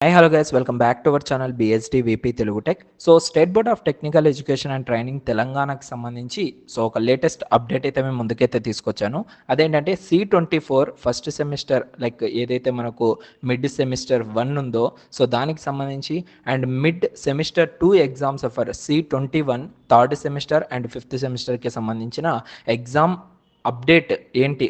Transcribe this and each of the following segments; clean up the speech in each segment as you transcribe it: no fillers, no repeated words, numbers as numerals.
Hi, hello guys, welcome back to our channel BSD TELUGU TECH. So state board of technical education and training తెలంగాణకు సంబంధించి ఒక latest update అయితే మేము ముందుకైతే తీసుకొచ్చాను. అదేంటంటే C24 ఫస్ట్ సెమిస్టర్ ఏదైతే మనకు మిడ్ సెమిస్టర్ 1 ఉందో సో దానికి సంబంధించి and mid semester 2 exams for C21 third semester and fifth సెమిస్టర్కి సంబంధించిన ఎగ్జామ్ అప్డేట్ ఏంటి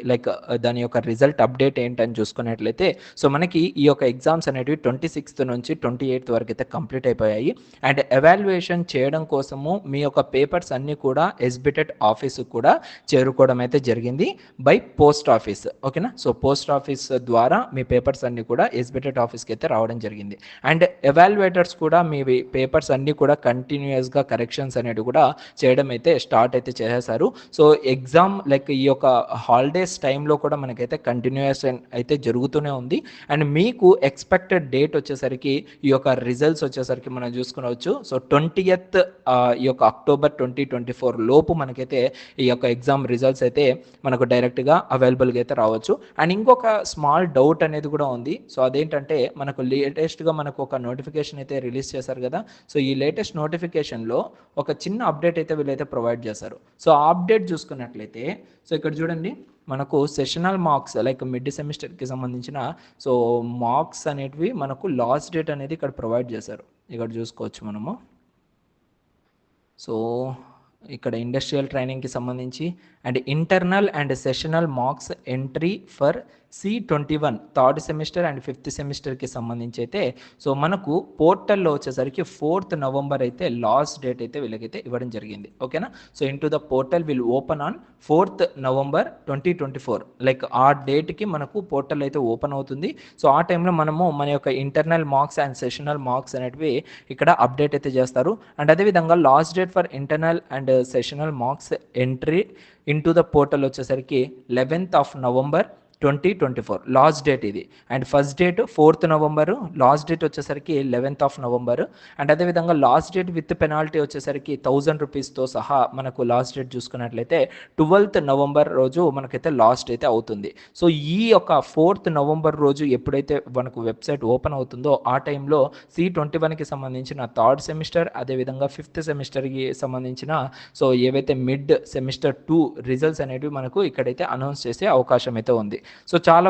దాని యొక్క రిజల్ట్ అప్డేట్ ఏంటని చూసుకున్నట్లయితే సో మనకి ఈ యొక్క ఎగ్జామ్స్ అనేటివి 26th నుంచి 28th వరకు అయితే కంప్లీట్ అయిపోయాయి. అండ్ ఎవాల్యుయేషన్ చేయడం కోసము మీ యొక్క పేపర్స్ అన్నీ కూడా SBTET ఆఫీసు కూడా చేరుకోవడం అయితే జరిగింది బై పోస్ట్ ఆఫీస్. ఓకేనా, సో పోస్ట్ ఆఫీస్ ద్వారా మీ పేపర్స్ అన్నీ కూడా SBTET ఆఫీస్కి అయితే రావడం జరిగింది. అండ్ ఎవాల్యుయేటర్స్ కూడా మీ పేపర్స్ అన్నీ కూడా కంటిన్యూస్గా కరెక్షన్స్ అనేవి కూడా చేయడం అయితే స్టార్ట్ అయితే చేసేసారు. సో ఎగ్జామ్ ఈ యొక్క హాలిడేస్ టైంలో కూడా మనకైతే కంటిన్యూయేషన్ అయితే జరుగుతూనే ఉంది. అండ్ మీకు ఎక్స్పెక్టెడ్ డేట్ వచ్చేసరికి ఈ యొక్క రిజల్ట్స్ వచ్చేసరికి మనం చూసుకునవచ్చు. సో 20th ఈ యొక్క అక్టోబర్ 2024 లోపు మనకైతే ఈ యొక్క ఎగ్జామ్ రిజల్ట్స్ అయితే మనకు డైరెక్ట్గా అవైలబుల్గా అయితే రావచ్చు. అండ్ ఇంకొక స్మాల్ డౌట్ అనేది కూడా ఉంది. సో అదేంటంటే మనకు లేటెస్ట్గా మనకు ఒక నోటిఫికేషన్ అయితే రిలీజ్ చేశారు కదా. సో ఈ లేటెస్ట్ నోటిఫికేషన్లో ఒక చిన్న అప్డేట్ అయితే వీళ్ళైతే ప్రొవైడ్ చేశారు. సో ఆ అప్డేట్ చూసుకున్నట్లయితే సో ఇక్కడ చూడండి, మనకు సెషనల్ మార్క్స్ మిడ్ సెమిస్టర్కి సంబంధించిన సో మార్క్స్ అనేటివి మనకు లాస్ట్ డేట్ అనేది ఇక్కడ ప్రొవైడ్ చేశారు. ఇక్కడ చూసుకోవచ్చు మనము. సో ఇక్కడ ఇండస్ట్రియల్ ట్రైనింగ్కి సంబంధించి and internal and sessional marks entry for C21 third semester and fifth సెమిస్టర్కి సంబంధించి అయితే సో మనకు పోర్టల్లో వచ్చేసరికి 4th November అయితే లాస్ట్ డేట్ అయితే వీళ్ళకైతే ఇవ్వడం జరిగింది. ఓకేనా, so in to the portal will open on 4th November 2024. ఆ డేట్కి మనకు పోర్టల్ అయితే ఓపెన్ అవుతుంది. సో ఆ టైంలో మనము మన యొక్క internal marks and sessional marks అనేటివి ఇక్కడ అప్డేట్ అయితే చేస్తారు. అండ్ అదేవిధంగా last date for internal and sessional marks entry in to the portal వచ్చేసరికి 11th November 2024 లాస్ట్ డేట్ ఇది. And first date 4th November, last date వచ్చేసరికి 11th November. అండ్ అదేవిధంగా last date with penalty వచ్చేసరికి 1000 రూపీస్తో సహా మనకు last date చూసుకున్నట్లయితే 12th November రోజు మనకైతే లాస్ట్ అయితే అవుతుంది. సో ఈ యొక్క 4th November రోజు ఎప్పుడైతే మనకు వెబ్సైట్ ఓపెన్ అవుతుందో ఆ టైంలో C21కి సంబంధించిన థర్డ్ సెమిస్టర్ అదేవిధంగా ఫిఫ్త్ సెమిస్టర్కి సంబంధించిన సో ఏవైతే మిడ్ సెమిస్టర్ 2 రిజల్ట్స్ అనేవి మనకు ఇక్కడైతే అనౌన్స్ చేసే అవకాశం అయితే ఉంది. సో చాలా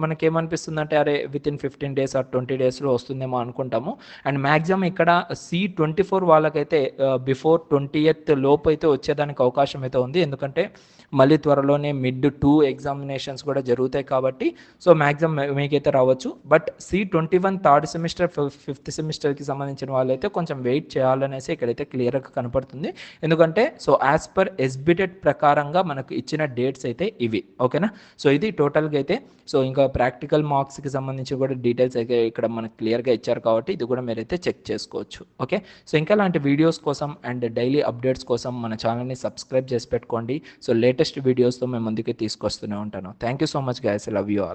మనకేమనిపిస్తుందంటే అరే వితిన్ 15 days ఆర్ 20 daysలో వస్తుందేమో అనుకుంటాము. అండ్ మ్యాక్సిమం ఇక్కడ C24 వాళ్ళకైతే బిఫోర్ 20th లోపు అయితే వచ్చేదానికి అవకాశం అయితే ఉంది. ఎందుకంటే మళ్ళీ త్వరలోనే మిడ్ 2 ఎగ్జామినేషన్స్ కూడా జరుగుతాయి కాబట్టి సో మ్యాక్సిమం మీకైతే రావచ్చు. But C21 third semester fifth సెమిస్టర్కి సంబంధించిన వాళ్ళైతే కొంచెం వెయిట్ చేయాలనేసి ఇక్కడైతే క్లియర్గా కనపడుతుంది. ఎందుకంటే సో యాజ్ పర్ SBTET ప్రకారంగా మనకు ఇచ్చిన డేట్స్ అయితే ఇవి. ఓకేనా, సో ఇది టోటల్గా అయితే సో ఇంకా ప్రాక్టికల్ మార్క్స్కి సంబంధించి కూడా డీటెయిల్స్ అయితే ఇక్కడ మనకు క్లియర్గా ఇచ్చారు కాబట్టి ఇది కూడా మీరైతే చెక్ చేసుకోవచ్చు. ఓకే, సో ఇంకా ఇలాంటి వీడియోస్ కోసం అండ్ డైలీ అప్డేట్స్ కోసం మన ఛానల్ని సబ్స్క్రైబ్ చేసి పెట్టుకోండి. సో లేటెస్ట్ వీడియోస్తో మేము ముందుకే తీసుకొస్తూనే ఉంటాను. Thank you so much guys, love you all.